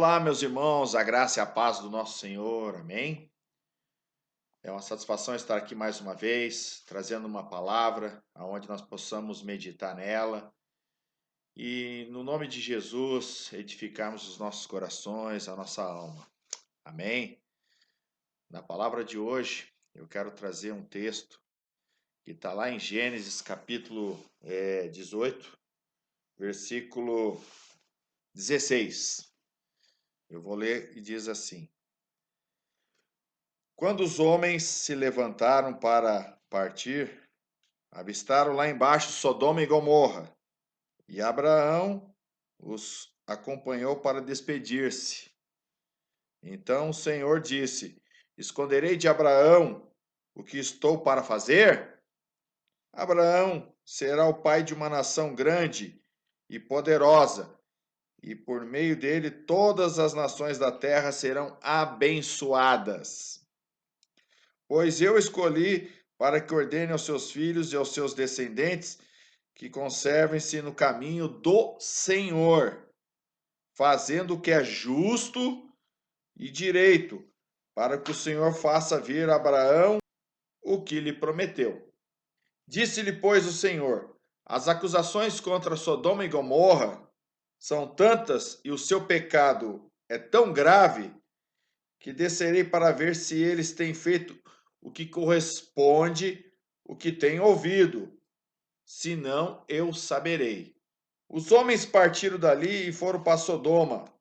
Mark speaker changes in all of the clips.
Speaker 1: Olá, meus irmãos, a graça e a paz do nosso Senhor, amém? É uma satisfação estar aqui mais uma vez, trazendo uma palavra aonde nós possamos meditar nela e, no nome de Jesus, edificarmos os nossos corações, a nossa alma, amém? Na palavra de hoje, eu quero trazer um texto que está lá em Gênesis capítulo 18, versículo 16. Eu vou ler e diz assim: Quando os homens se levantaram para partir, avistaram lá embaixo Sodoma e Gomorra, e Abraão os acompanhou para despedir-se. Então o Senhor disse: Esconderei de Abraão o que estou para fazer? Abraão será o pai de uma nação grande e poderosa, e por meio dele todas as nações da terra serão abençoadas. Pois eu escolhi para que ordene aos seus filhos e aos seus descendentes que conservem-se no caminho do Senhor, fazendo o que é justo e direito, para que o Senhor faça vir a Abraão o que lhe prometeu. Disse-lhe, pois, o Senhor: As acusações contra Sodoma e Gomorra são tantas e o seu pecado é tão grave que descerei para ver se eles têm feito o que corresponde o que têm ouvido, senão eu saberei. Os homens partiram dali e foram para Sodoma,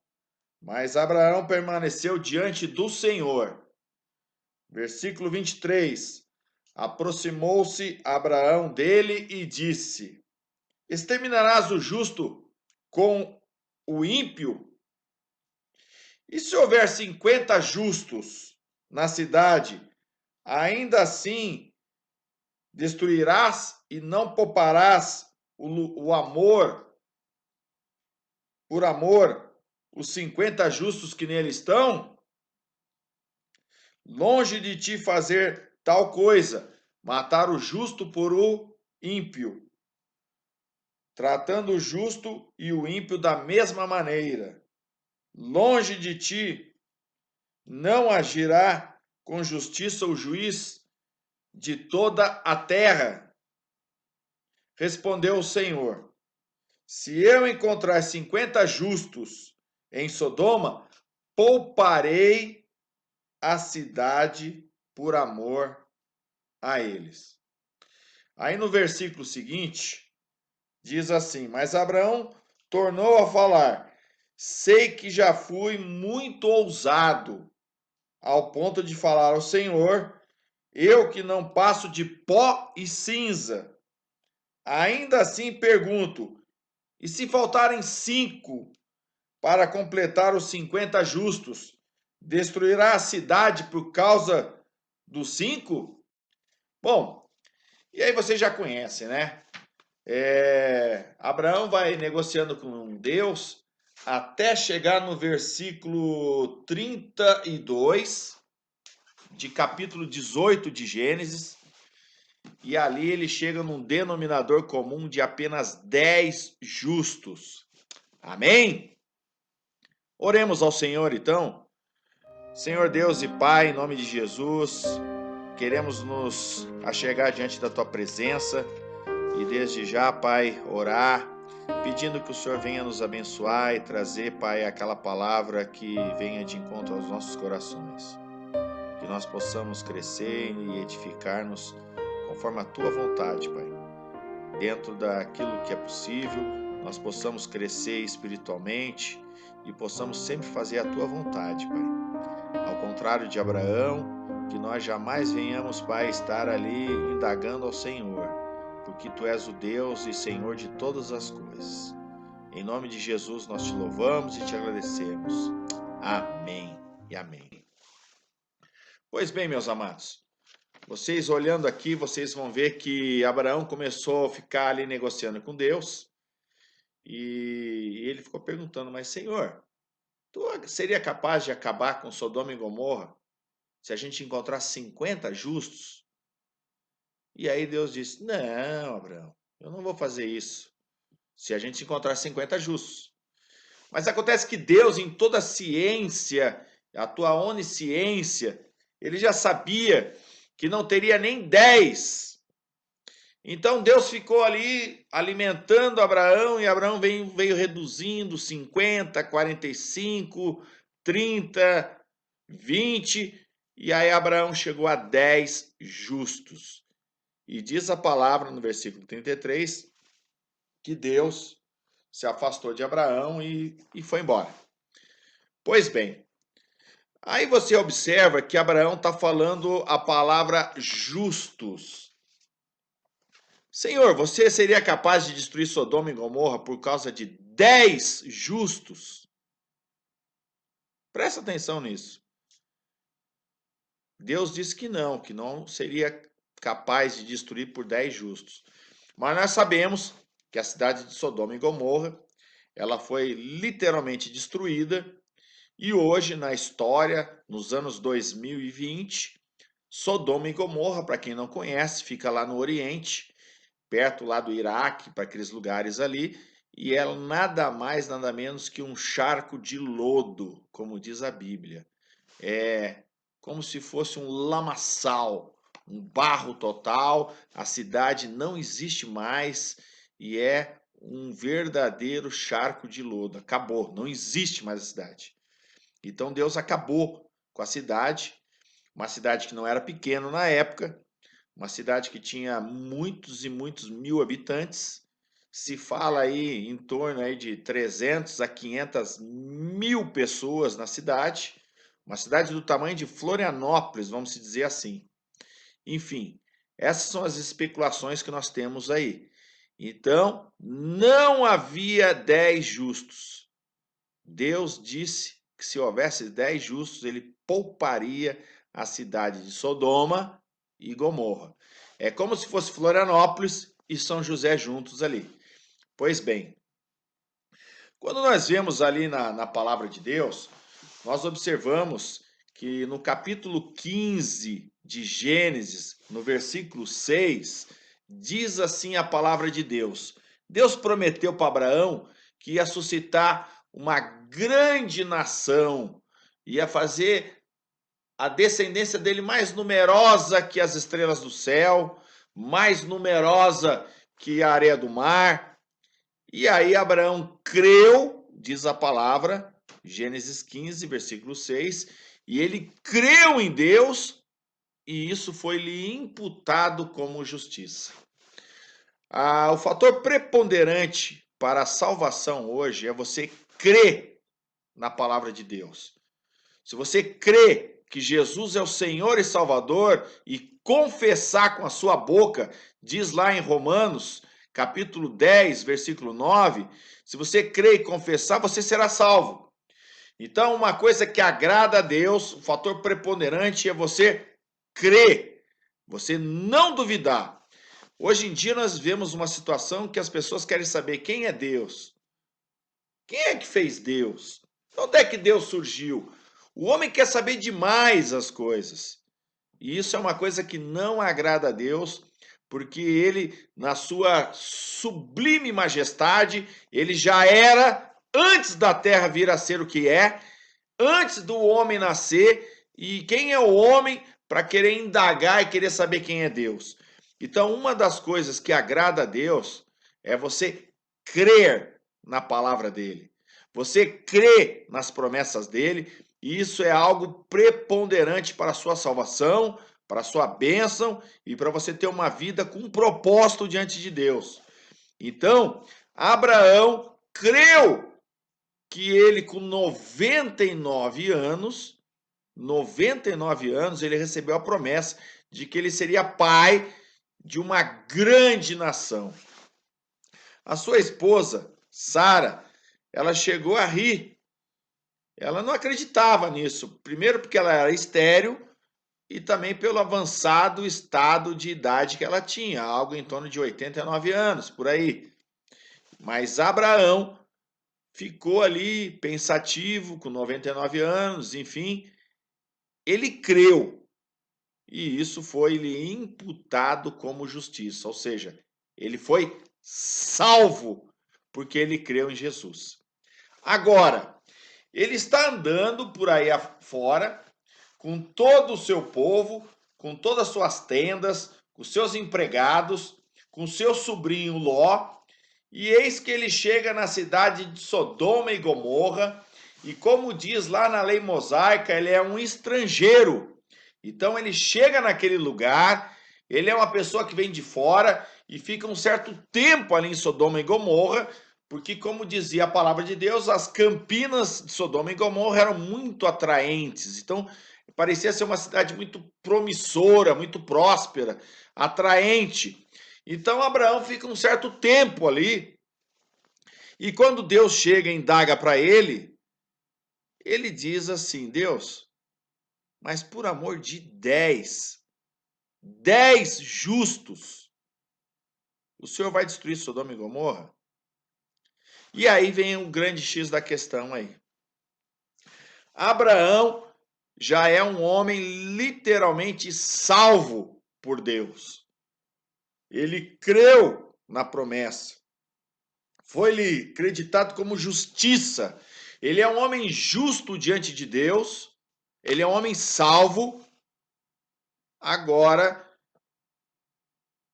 Speaker 1: mas Abraão permaneceu diante do Senhor. Versículo 23. Aproximou-se Abraão dele e disse: Exterminarás o justo com o ímpio? E se houver 50 justos na cidade, ainda assim destruirás e não pouparás o amor, por amor, os 50 justos que nele estão? Longe de ti fazer tal coisa, matar o justo por o ímpio, tratando o justo e o ímpio da mesma maneira. Longe de ti não agirá com justiça o juiz de toda a terra. Respondeu o Senhor: Se eu encontrar 50 justos em Sodoma, pouparei a cidade por amor a eles. Aí no versículo seguinte, diz assim: Mas Abraão tornou a falar: Sei que já fui muito ousado, ao ponto de falar ao Senhor, eu que não passo de pó e cinza. Ainda assim pergunto: e se faltarem 5 para completar os 50 justos, destruirá a cidade por causa dos 5? Bom, e aí você já conhece, né? Abraão vai negociando com Deus até chegar no versículo 32 de capítulo 18 de Gênesis. E ali ele chega num denominador comum de apenas 10 justos. Amém? Oremos ao Senhor então. Senhor Deus e Pai, em nome de Jesus, queremos nos achegar diante da Tua presença e desde já, Pai, orar, pedindo que o Senhor venha nos abençoar e trazer, Pai, aquela palavra que venha de encontro aos nossos corações. Que nós possamos crescer e edificar-nos conforme a Tua vontade, Pai. Dentro daquilo que é possível, nós possamos crescer espiritualmente e possamos sempre fazer a Tua vontade, Pai. Ao contrário de Abraão, que nós jamais venhamos, Pai, estar ali indagando ao Senhor, porque Tu és o Deus e Senhor de todas as coisas. Em nome de Jesus nós Te louvamos e Te agradecemos. Amém e amém. Pois bem, meus amados, vocês olhando aqui, vocês vão ver que Abraão começou a ficar ali negociando com Deus e ele ficou perguntando, mas Senhor, Tu seria capaz de acabar com Sodoma e Gomorra se a gente encontrar 50 justos? E aí Deus disse, não, Abraão, eu não vou fazer isso se a gente encontrar 50 justos. Mas acontece que Deus, em toda a ciência, a tua onisciência, ele já sabia que não teria nem 10. Então Deus ficou ali alimentando Abraão e Abraão veio reduzindo 50, 45, 30, 20, e aí Abraão chegou a 10 justos. E diz a palavra no versículo 33 que Deus se afastou de Abraão e foi embora. Pois bem, aí você observa que Abraão está falando a palavra justos. Senhor, você seria capaz de destruir Sodoma e Gomorra por causa de 10 justos? Presta atenção nisso. Deus disse que não seria capaz de destruir por 10 justos. Mas nós sabemos que a cidade de Sodoma e Gomorra, ela foi literalmente destruída, e hoje na história, nos anos 2020, Sodoma e Gomorra, para quem não conhece, fica lá no Oriente, perto lá do Iraque, para aqueles lugares ali, e é nada mais, nada menos que um charco de lodo, como diz a Bíblia. É como se fosse um lamaçal, um barro total, a cidade não existe mais e é um verdadeiro charco de lodo. Acabou, não existe mais a cidade. Então Deus acabou com a cidade, uma cidade que não era pequena na época, uma cidade que tinha muitos e muitos mil habitantes. Se fala aí em torno aí de 300 a 500 mil pessoas na cidade, uma cidade do tamanho de Florianópolis, vamos dizer assim. Enfim, essas são as especulações que nós temos aí. Então, não havia 10 justos. Deus disse que se houvesse 10 justos, ele pouparia a cidade de Sodoma e Gomorra. É como se fosse Florianópolis e São José juntos ali. Pois bem, quando nós vemos ali na palavra de Deus, nós observamos que no capítulo 15 de Gênesis, no versículo 6, diz assim a palavra de Deus. Deus prometeu para Abraão que ia suscitar uma grande nação, ia fazer a descendência dele mais numerosa que as estrelas do céu, mais numerosa que a areia do mar. E aí Abraão creu, diz a palavra, Gênesis 15, versículo 6, e ele creu em Deus, e isso foi-lhe imputado como justiça. O fator preponderante para a salvação hoje é você crer na palavra de Deus. Se você crê que Jesus é o Senhor e Salvador e confessar com a sua boca, diz lá em Romanos, capítulo 10, versículo 9, se você crer e confessar, você será salvo. Então, uma coisa que agrada a Deus, o fator preponderante é você crer, você não duvidar. Hoje em dia nós vemos uma situação que as pessoas querem saber quem é Deus. Quem é que fez Deus? Onde é que Deus surgiu? O homem quer saber demais as coisas. E isso é uma coisa que não agrada a Deus, porque ele, na sua sublime majestade, ele já era antes da terra vir a ser o que é, antes do homem nascer. E quem é o homem para querer indagar e querer saber quem é Deus? Então, uma das coisas que agrada a Deus é você crer na palavra dele. Você crê nas promessas dele, e isso é algo preponderante para a sua salvação, para a sua bênção e para você ter uma vida com um propósito diante de Deus. Então, Abraão creu que ele, com 99 anos, ele recebeu a promessa de que ele seria pai de uma grande nação. A sua esposa, Sara, ela chegou a rir. Ela não acreditava nisso. Primeiro porque ela era estéril e também pelo avançado estado de idade que ela tinha, algo em torno de 89 anos, por aí. Mas Abraão ficou ali pensativo, com 99 anos, enfim. Ele creu e isso foi-lhe imputado como justiça, ou seja, ele foi salvo porque ele creu em Jesus. Agora, ele está andando por aí afora, com todo o seu povo, com todas as suas tendas, com seus empregados, com seu sobrinho Ló, e eis que ele chega na cidade de Sodoma e Gomorra, e como diz lá na lei mosaica, ele é um estrangeiro. Então ele chega naquele lugar, ele é uma pessoa que vem de fora e fica um certo tempo ali em Sodoma e Gomorra, porque, como dizia a palavra de Deus, as campinas de Sodoma e Gomorra eram muito atraentes. Então, parecia ser uma cidade muito promissora, muito próspera, atraente. Então, Abraão fica um certo tempo ali. E quando Deus chega e indaga para ele, ele diz assim: Deus, mas por amor de 10 justos, o Senhor vai destruir Sodoma e Gomorra? E aí vem o grande X da questão aí. Abraão já é um homem literalmente salvo por Deus. Ele creu na promessa. Foi-lhe creditado como justiça. Ele é um homem justo diante de Deus. Ele é um homem salvo. Agora,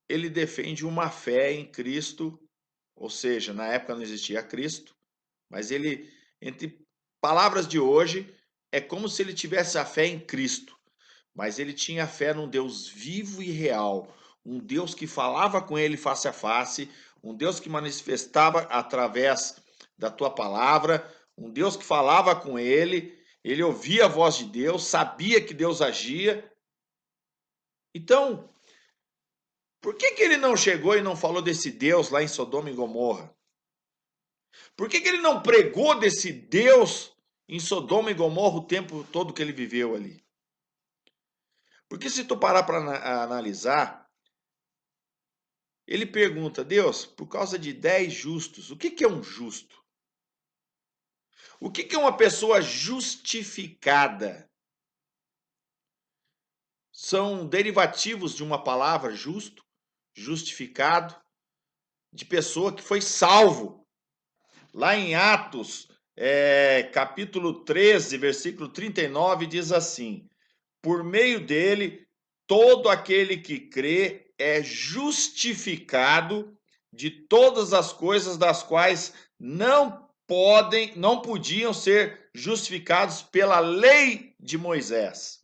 Speaker 1: ele defende uma fé em Cristo. Ou seja, na época não existia Cristo. Mas ele, entre palavras de hoje, é como se ele tivesse a fé em Cristo. Mas ele tinha fé num Deus vivo e real, um Deus que falava com ele face a face, um Deus que manifestava através da tua palavra, um Deus que falava com ele, ele ouvia a voz de Deus, sabia que Deus agia. Então, por que ele não chegou e não falou desse Deus lá em Sodoma e Gomorra? Por que ele não pregou desse Deus em Sodoma e Gomorra o tempo todo que ele viveu ali? Porque se tu parar para analisar, ele pergunta: Deus, por causa de 10 justos, o que é um justo? O que é uma pessoa justificada? São derivativos de uma palavra justo, justificado, de pessoa que foi salvo. Lá em Atos, capítulo 13, versículo 39, diz assim: por meio dele, todo aquele que crê é justificado de todas as coisas das quais não podiam ser justificados pela lei de Moisés.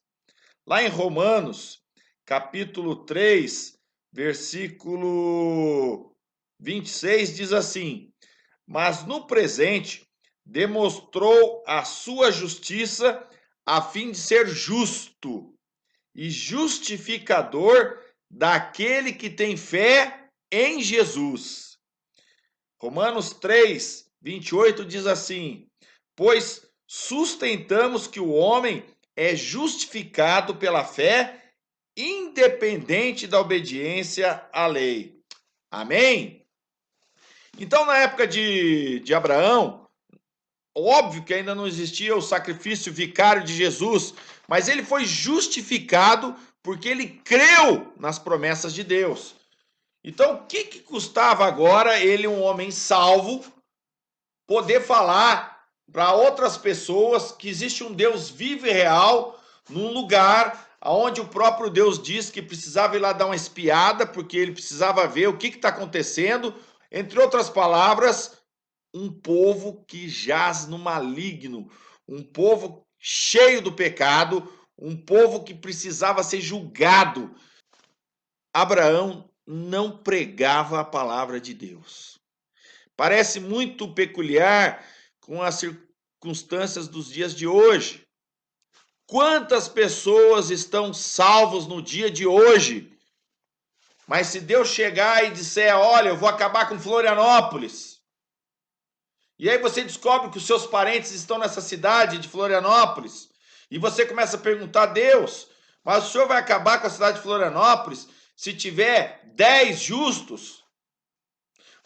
Speaker 1: Lá em Romanos, capítulo 3, versículo 26, diz assim: mas no presente demonstrou a sua justiça a fim de ser justo e justificador daquele que tem fé em Jesus. Romanos 3, 28 diz assim: pois sustentamos que o homem é justificado pela fé, independente da obediência à lei. Amém? Então, na época de Abraão, óbvio que ainda não existia o sacrifício vicário de Jesus, mas ele foi justificado porque ele creu nas promessas de Deus. Então, o que custava agora ele, um homem salvo, poder falar para outras pessoas que existe um Deus vivo e real num lugar onde o próprio Deus diz que precisava ir lá dar uma espiada, porque ele precisava ver o que está acontecendo. Entre outras palavras, um povo que jaz no maligno, um povo cheio do pecado, um povo que precisava ser julgado. Abraão não pregava a palavra de Deus. Parece muito peculiar com as circunstâncias dos dias de hoje. Quantas pessoas estão salvos no dia de hoje? Mas se Deus chegar e disser: olha, eu vou acabar com Florianópolis, e aí você descobre que os seus parentes estão nessa cidade de Florianópolis, e você começa a perguntar: Deus, mas o Senhor vai acabar com a cidade de Florianópolis se tiver 10 justos?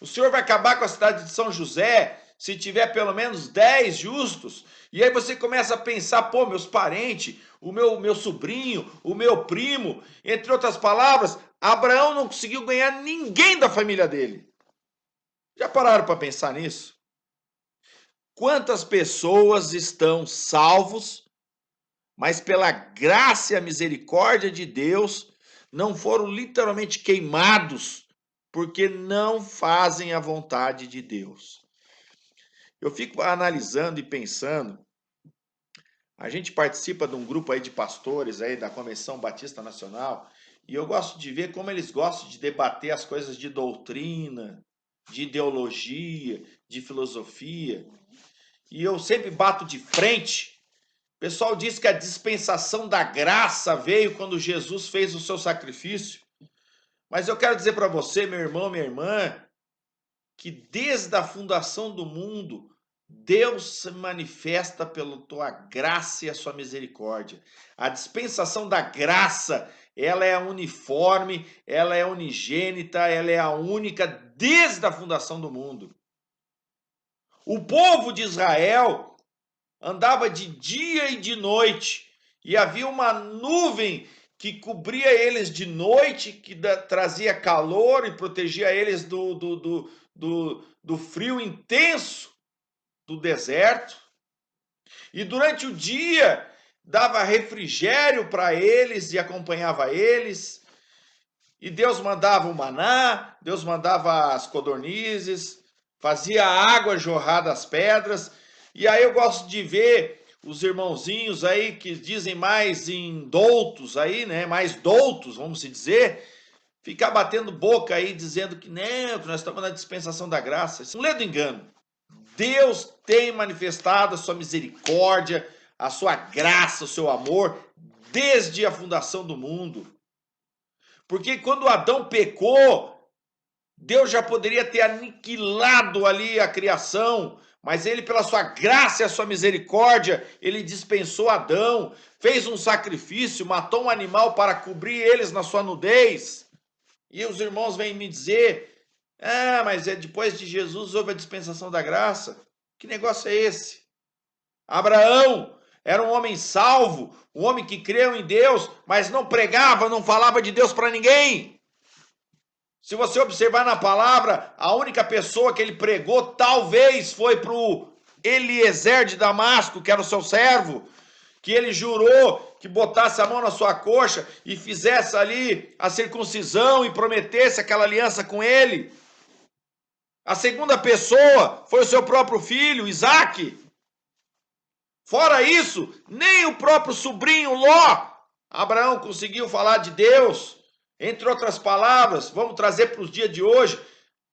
Speaker 1: O Senhor vai acabar com a cidade de São José se tiver pelo menos 10 justos? E aí você começa a pensar: pô, meus parentes, o meu sobrinho, o meu primo, entre outras palavras, Abraão não conseguiu ganhar ninguém da família dele. Já pararam para pensar nisso? quantas pessoas estão salvos, mas pela graça e a misericórdia de Deus, não foram literalmente queimados, porque não fazem a vontade de Deus. Eu fico analisando e pensando, a gente participa de um grupo aí de pastores aí da Convenção Batista Nacional, e eu gosto de ver como eles gostam de debater as coisas de doutrina, de ideologia, de filosofia. E eu sempre bato de frente. O pessoal diz que a dispensação da graça veio quando Jesus fez o seu sacrifício. Mas eu quero dizer para você, meu irmão, minha irmã, que desde a fundação do mundo, Deus se manifesta pela tua graça e a sua misericórdia. A dispensação da graça, ela é uniforme, ela é unigênita, ela é a única desde a fundação do mundo. O povo de Israel andava de dia e de noite, e havia uma nuvem que cobria eles de noite, que trazia calor e protegia eles do frio intenso do deserto. E durante o dia dava refrigério para eles e acompanhava eles. E Deus mandava o maná, Deus mandava as codornizes, fazia a água jorrar das pedras. E aí eu gosto de ver os irmãozinhos aí que dizem mais indoutos aí, né? Mais doutos, vamos se dizer, ficar batendo boca aí dizendo que não, que nós estamos na dispensação da graça. Isso é um ledo engano. Deus tem manifestado a sua misericórdia, a sua graça, o seu amor desde a fundação do mundo. Porque quando Adão pecou, Deus já poderia ter aniquilado ali a criação, mas ele, pela sua graça e a sua misericórdia, ele dispensou Adão, fez um sacrifício, matou um animal para cobrir eles na sua nudez. E os irmãos vêm me dizer, mas depois de Jesus houve a dispensação da graça. Que negócio é esse? Abraão era um homem salvo, um homem que creu em Deus, mas não pregava, não falava de Deus para ninguém. Se você observar na palavra, a única pessoa que ele pregou talvez foi para o Eliezer de Damasco, que era o seu servo, que ele jurou que botasse a mão na sua coxa e fizesse ali a circuncisão e prometesse aquela aliança com ele. A segunda pessoa foi o seu próprio filho, Isaque. Fora isso, nem o próprio sobrinho Ló, Abraão, conseguiu falar de Deus. Entre outras palavras, vamos trazer para os dias de hoje,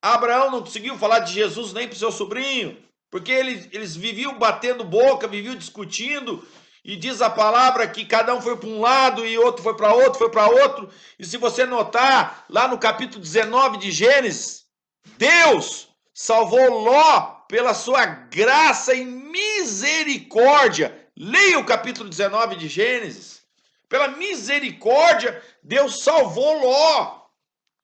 Speaker 1: Abraão não conseguiu falar de Jesus nem para o seu sobrinho, porque eles viviam batendo boca, viviam discutindo, e diz a palavra que cada um foi para um lado e outro foi para outro, e se você notar, lá no capítulo 19 de Gênesis, Deus salvou Ló pela sua graça e misericórdia. Leia o capítulo 19 de Gênesis. Pela misericórdia, Deus salvou Ló.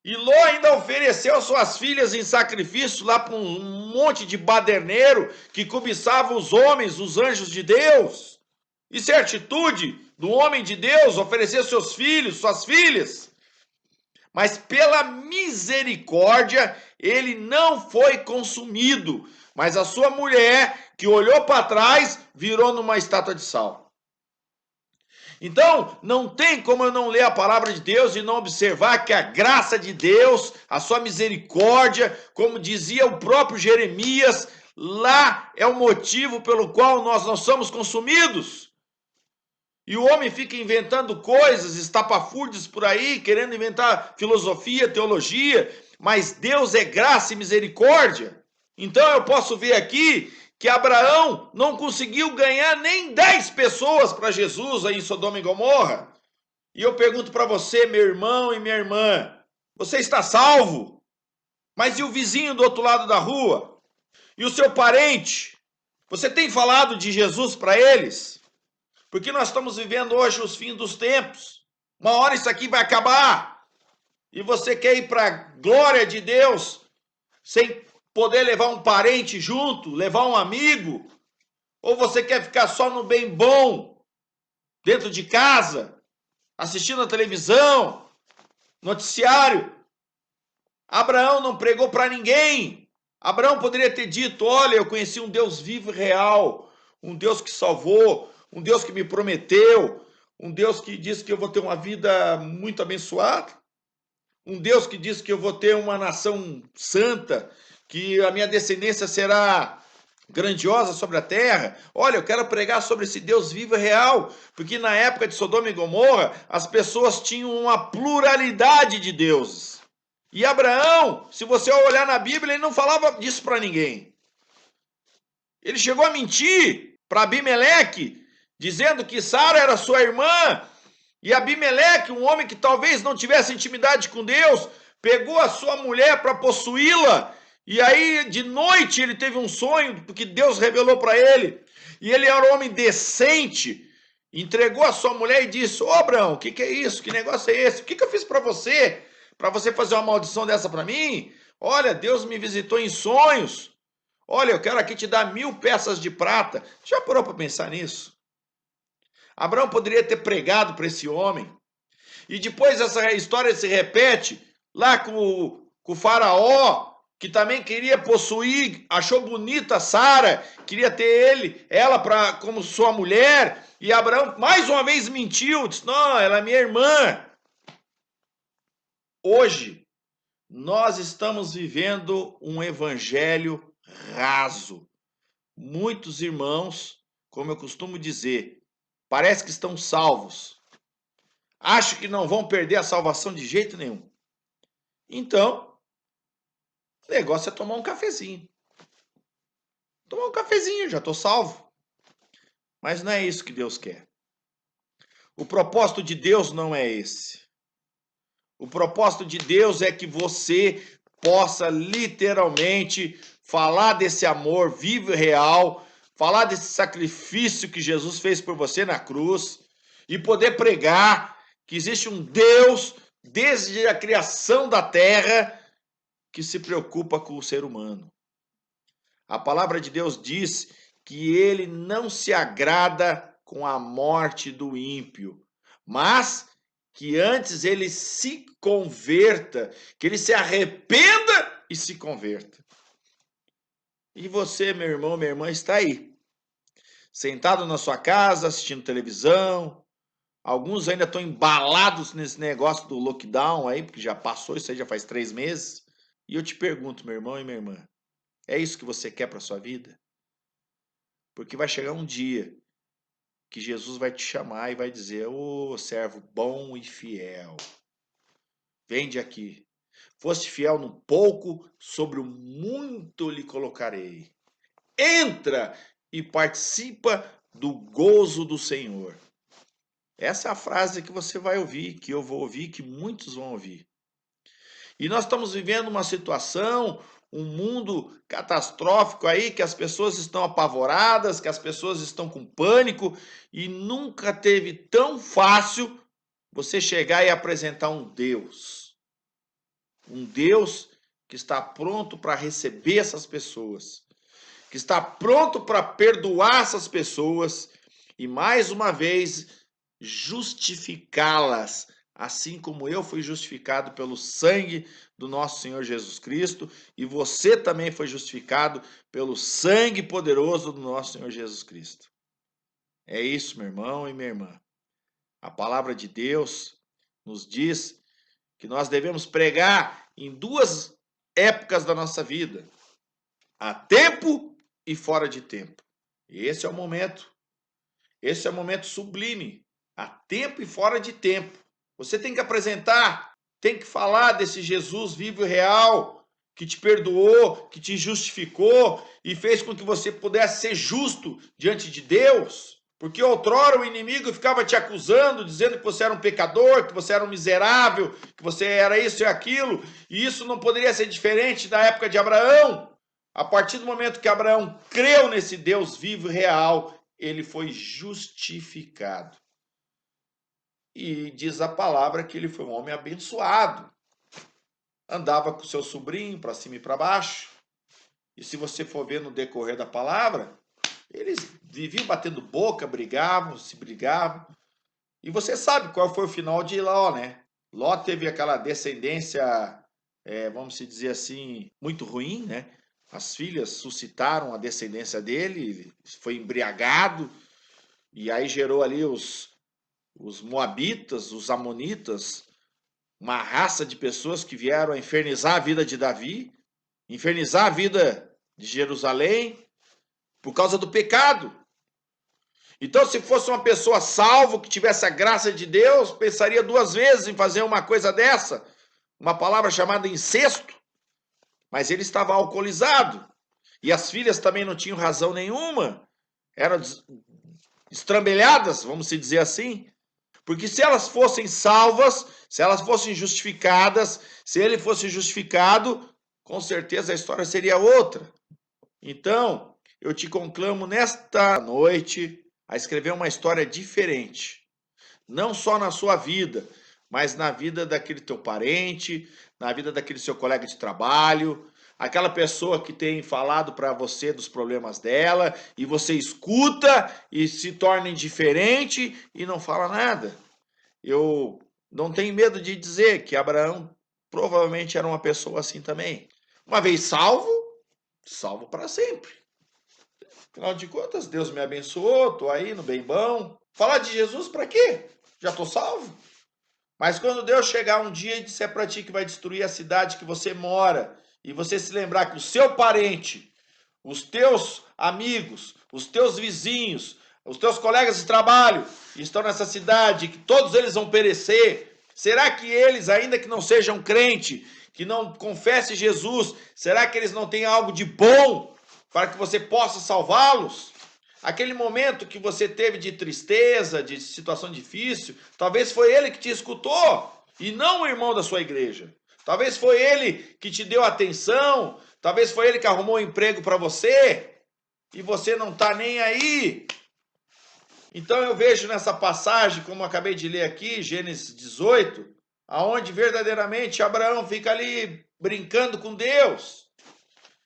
Speaker 1: E Ló ainda ofereceu suas filhas em sacrifício lá para um monte de baderneiro que cobiçava os homens, os anjos de Deus. Isso é atitude do homem de Deus, oferecer seus filhos, suas filhas. Mas pela misericórdia, ele não foi consumido. Mas a sua mulher, que olhou para trás, virou numa estátua de sal. Então, não tem como eu não ler a palavra de Deus e não observar que a graça de Deus, a sua misericórdia, como dizia o próprio Jeremias, lá é o motivo pelo qual nós não somos consumidos. E o homem fica inventando coisas, estapafúrdios por aí, querendo inventar filosofia, teologia, mas Deus é graça e misericórdia. Então eu posso ver aqui que Abraão não conseguiu ganhar nem 10 pessoas para Jesus aí em Sodoma e Gomorra. E eu pergunto para você, meu irmão e minha irmã, você está salvo? Mas e o vizinho do outro lado da rua? E o seu parente? Você tem falado de Jesus para eles? Porque nós estamos vivendo hoje os fins dos tempos. Uma hora isso aqui vai acabar. E você quer ir para a glória de Deus sem poder levar um parente junto, levar um amigo? Ou você quer ficar só no bem bom, dentro de casa, assistindo a televisão, noticiário? Abraão não pregou para ninguém. Abraão poderia ter dito: olha, eu conheci um Deus vivo e real, um Deus que salvou, um Deus que me prometeu, um Deus que disse que eu vou ter uma vida muito abençoada, um Deus que disse que eu vou ter uma nação santa, que a minha descendência será grandiosa sobre a terra. Olha, eu quero pregar sobre esse Deus vivo e real, porque na época de Sodoma e Gomorra, as pessoas tinham uma pluralidade de deuses. E Abraão, se você olhar na Bíblia, ele não falava disso para ninguém. Ele chegou a mentir para Abimeleque, dizendo que Sara era sua irmã, e Abimeleque, um homem que talvez não tivesse intimidade com Deus, pegou a sua mulher para possuí-la, e aí de noite ele teve um sonho, porque Deus revelou para ele, e ele era um homem decente, entregou a sua mulher e disse: ô Abraão, o que é isso? Que negócio é esse? O que eu fiz para você? Para você fazer uma maldição dessa para mim? Olha, Deus me visitou em sonhos. Olha, eu quero aqui te dar 1000 peças de prata. Já parou para pensar nisso? Abraão poderia ter pregado para esse homem. E depois essa história se repete lá com o faraó, que também queria possuir, achou bonita Sara, queria ter ela como sua mulher. E Abraão mais uma vez mentiu, disse: não, ela é minha irmã. Hoje, nós estamos vivendo um evangelho raso. Muitos irmãos, como eu costumo dizer, parece que estão salvos. Acham que não vão perder a salvação de jeito nenhum. Então, o negócio é tomar um cafezinho. Tomar um cafezinho, já estou salvo. Mas não é isso que Deus quer. O propósito de Deus não é esse. O propósito de Deus é que você possa literalmente falar desse amor vivo e real, falar desse sacrifício que Jesus fez por você na cruz e poder pregar que existe um Deus desde a criação da terra que se preocupa com o ser humano. A palavra de Deus diz que ele não se agrada com a morte do ímpio, mas que antes ele se converta, que ele se arrependa e se converta. E você, meu irmão, minha irmã, está aí, sentado na sua casa, assistindo televisão. Alguns ainda estão embalados nesse negócio do lockdown aí, porque já passou, isso aí já faz 3 meses. E eu te pergunto, meu irmão e minha irmã, é isso que você quer para a sua vida? Porque vai chegar um dia que Jesus vai te chamar e vai dizer: ô servo bom e fiel, vende aqui. Foste fiel no pouco, sobre o muito lhe colocarei. Entra e participa do gozo do Senhor. Essa é a frase que você vai ouvir, que eu vou ouvir, que muitos vão ouvir. E nós estamos vivendo uma situação, um mundo catastrófico aí, que as pessoas estão apavoradas, que as pessoas estão com pânico, e nunca teve tão fácil você chegar e apresentar um Deus. Um Deus que está pronto para receber essas pessoas, que está pronto para perdoar essas pessoas e, mais uma vez, justificá-las, assim como eu fui justificado pelo sangue do nosso Senhor Jesus Cristo, e você também foi justificado pelo sangue poderoso do nosso Senhor Jesus Cristo. É isso, meu irmão e minha irmã. A palavra de Deus nos diz que nós devemos pregar em 2 épocas da nossa vida: a tempo e fora de tempo. Esse é o momento. Esse é o momento sublime. A tempo e fora de tempo. Você tem que apresentar, tem que falar desse Jesus vivo e real, que te perdoou, que te justificou e fez com que você pudesse ser justo diante de Deus. Porque outrora o inimigo ficava te acusando, dizendo que você era um pecador, que você era um miserável, que você era isso e aquilo, e isso não poderia ser diferente da época de Abraão. A partir do momento que Abraão creu nesse Deus vivo e real, ele foi justificado. E diz a palavra que ele foi um homem abençoado. Andava com seu sobrinho para cima e para baixo. E se você for ver no decorrer da palavra, eles viviam batendo boca, brigavam, se brigavam. E você sabe qual foi o final de Ló, né? Ló teve aquela descendência, vamos dizer assim, muito ruim, né? As filhas suscitaram a descendência dele, ele foi embriagado, e aí gerou ali os moabitas, os amonitas, uma raça de pessoas que vieram a infernizar a vida de Davi, infernizar a vida de Jerusalém, por causa do pecado. Então, se fosse uma pessoa salva, que tivesse a graça de Deus, pensaria duas vezes em fazer uma coisa dessa, uma palavra chamada incesto, mas ele estava alcoolizado, e as filhas também não tinham razão nenhuma, eram estrambelhadas, vamos dizer assim, porque se elas fossem salvas, se elas fossem justificadas, se ele fosse justificado, com certeza a história seria outra. Então, eu te conclamo nesta noite a escrever uma história diferente. Não só na sua vida, mas na vida daquele teu parente, na vida daquele seu colega de trabalho, aquela pessoa que tem falado para você dos problemas dela, e você escuta e se torna indiferente e não fala nada. Eu não tenho medo de dizer que Abraão provavelmente era uma pessoa assim também. Uma vez salvo, salvo para sempre. Afinal de contas, Deus me abençoou, estou aí no bem bom. Falar de Jesus para quê? Já estou salvo. Mas quando Deus chegar um dia e disser para ti que vai destruir a cidade que você mora, e você se lembrar que o seu parente, os teus amigos, os teus vizinhos, os teus colegas de trabalho estão nessa cidade, que todos eles vão perecer, será que eles, ainda que não sejam crente, que não confesse Jesus, será que eles não têm algo de bom para que você possa salvá-los? Aquele momento que você teve de tristeza, de situação difícil, talvez foi ele que te escutou e não o irmão da sua igreja. Talvez foi ele que te deu atenção, talvez foi ele que arrumou um emprego para você e você não está nem aí. Então eu vejo nessa passagem, como eu acabei de ler aqui, Gênesis 18, aonde verdadeiramente Abraão fica ali brincando com Deus.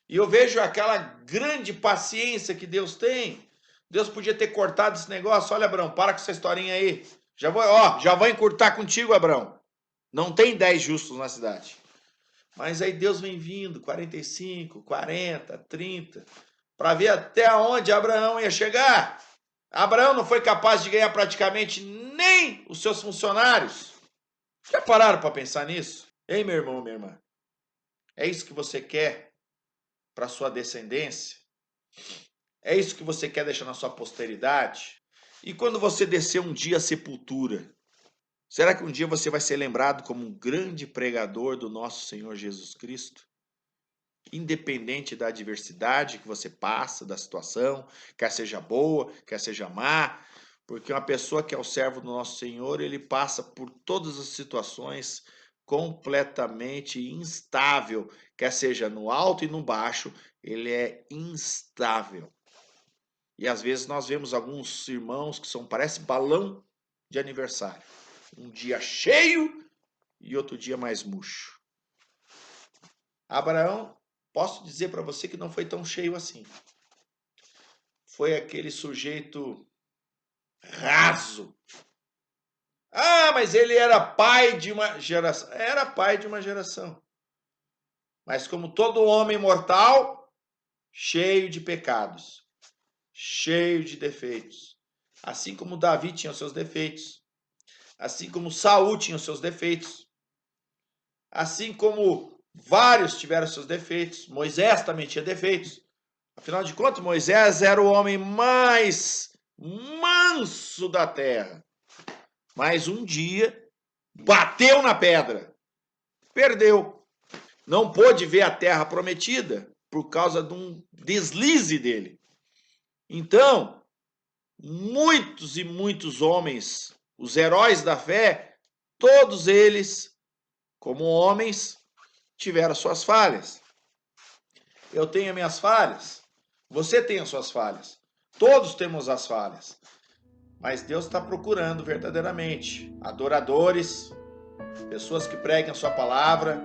Speaker 1: E eu vejo aquela grande paciência que Deus tem. Deus podia ter cortado esse negócio. Olha, Abraão, para com essa historinha aí. Já vou encurtar contigo, Abraão. Não tem 10 justos na cidade. Mas aí Deus vem vindo, 45, 40, 30, para ver até onde Abraão ia chegar. Abraão não foi capaz de ganhar praticamente nem os seus funcionários. Já pararam para pensar nisso? Ei, meu irmão, minha irmã. É isso que você quer para sua descendência? É isso que você quer deixar na sua posteridade? E quando você descer um dia à sepultura, será que um dia você vai ser lembrado como um grande pregador do nosso Senhor Jesus Cristo? Independente da adversidade que você passa, da situação, quer seja boa, quer seja má, porque uma pessoa que é o servo do nosso Senhor, ele passa por todas as situações completamente instável, quer seja no alto e no baixo, ele é instável. E às vezes nós vemos alguns irmãos que parece balão de aniversário. Um dia cheio e outro dia mais murcho. Abraão, posso dizer para você que não foi tão cheio assim. Foi aquele sujeito raso. Ah, mas ele era pai de uma geração. Era pai de uma geração. Mas como todo homem mortal, cheio de pecados, cheio de defeitos. Assim como Davi tinha os seus defeitos. Assim como Saul tinha os seus defeitos. Assim como vários tiveram seus defeitos. Moisés também tinha defeitos. Afinal de contas, Moisés era o homem mais manso da terra. Mas um dia bateu na pedra. Perdeu. Não pôde ver a terra prometida por causa de um deslize dele. Então, muitos e muitos homens, os heróis da fé, todos eles, como homens, tiveram suas falhas. Eu tenho as minhas falhas, você tem as suas falhas, todos temos as falhas. Mas Deus está procurando verdadeiramente adoradores, pessoas que preguem a sua palavra,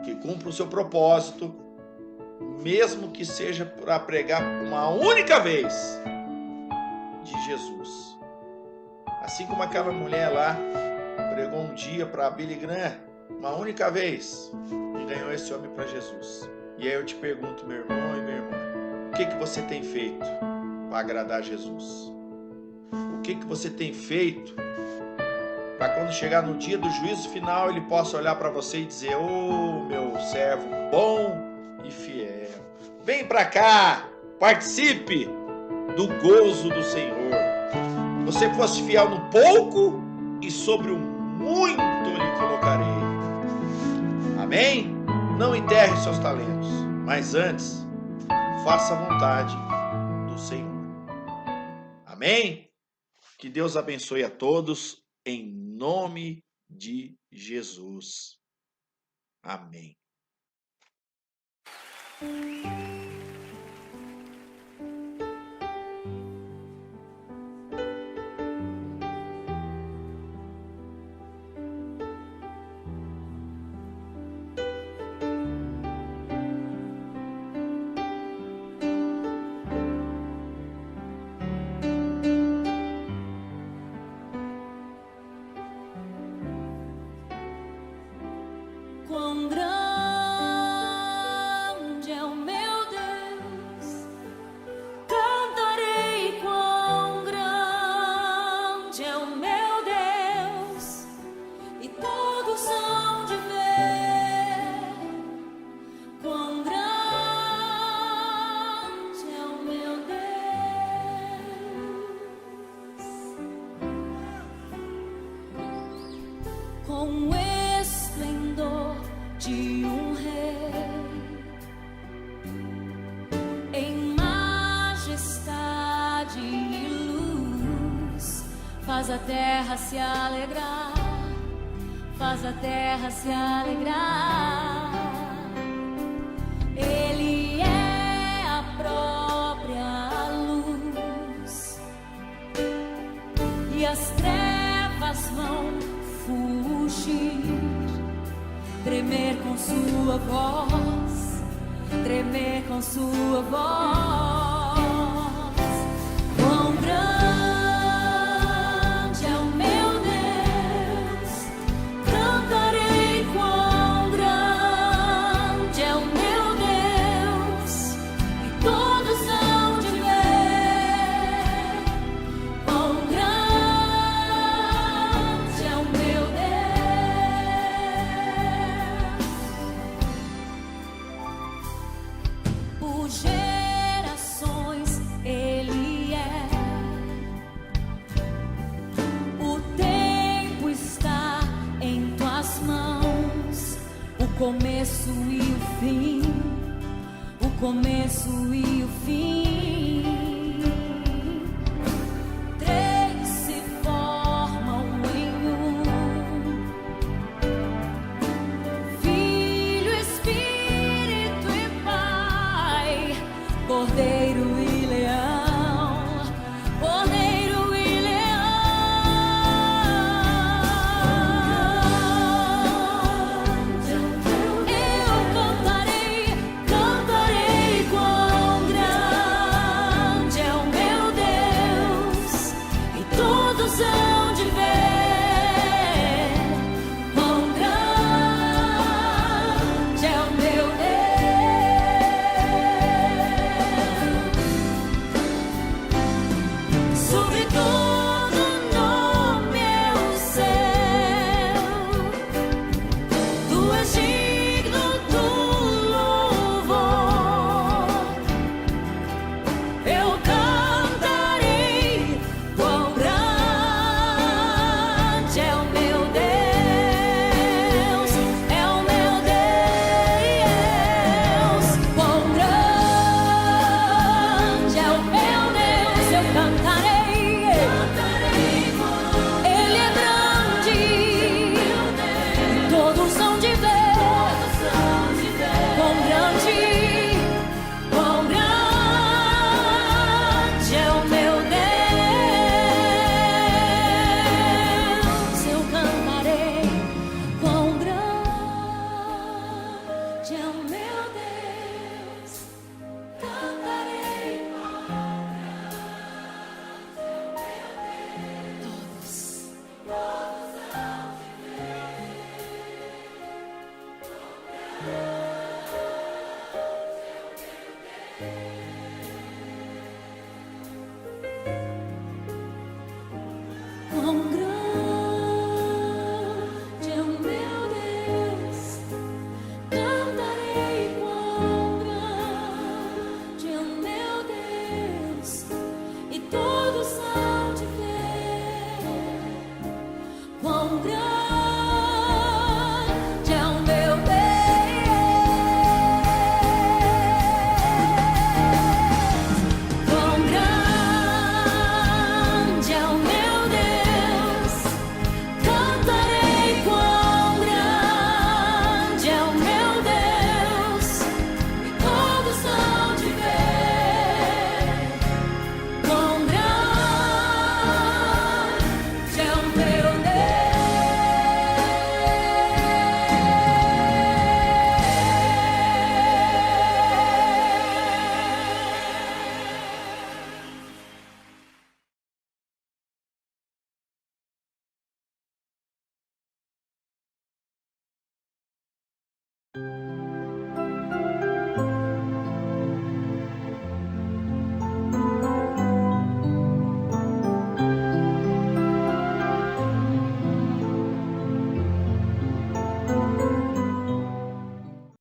Speaker 1: que cumpram o seu propósito, mesmo que seja para pregar uma única vez de Jesus. Assim como aquela mulher lá pregou um dia para Billy Graham, uma única vez, e ganhou esse homem para Jesus. E aí eu te pergunto, meu irmão e minha irmã, o que você tem feito para agradar Jesus? O que você tem feito para quando chegar no dia do juízo final ele possa olhar para você e dizer: "Oh, meu servo bom e fiel, vem para cá, participe do gozo do Senhor. Você fosse fiel no pouco e sobre o muito lhe colocarei." Amém? Não enterre seus talentos, mas antes faça a vontade do Senhor. Amém? Que Deus abençoe a todos, em nome de Jesus. Amém.
Speaker 2: Quão grande é o meu Deus, cantarei quão grande é o meu Deus, e todos hão de ver quão grande é o meu Deus. Com esplendor de um rei, em majestade e luz, faz a terra se alegrar, faz a terra se alegrar. Ele é a própria luz, e as trevas vão fugir, tremer com sua voz, tremer com sua voz. Quão grande é o meu Deus, cantarei quão grande é o meu Deus, e todos hão de ver quão grande é o meu Deus. Por gerações Ele é, o tempo está em tuas mãos, o começo e o fim, o começo e o fim. Três se formam em um: Filho, Espírito e Pai, Cordeiro e Leão, Cordeiro e Leão. Eu cantarei, cantarei quão grande é o meu Deus, e todos hão de ver quão grande é o meu Deus. Sobre tudo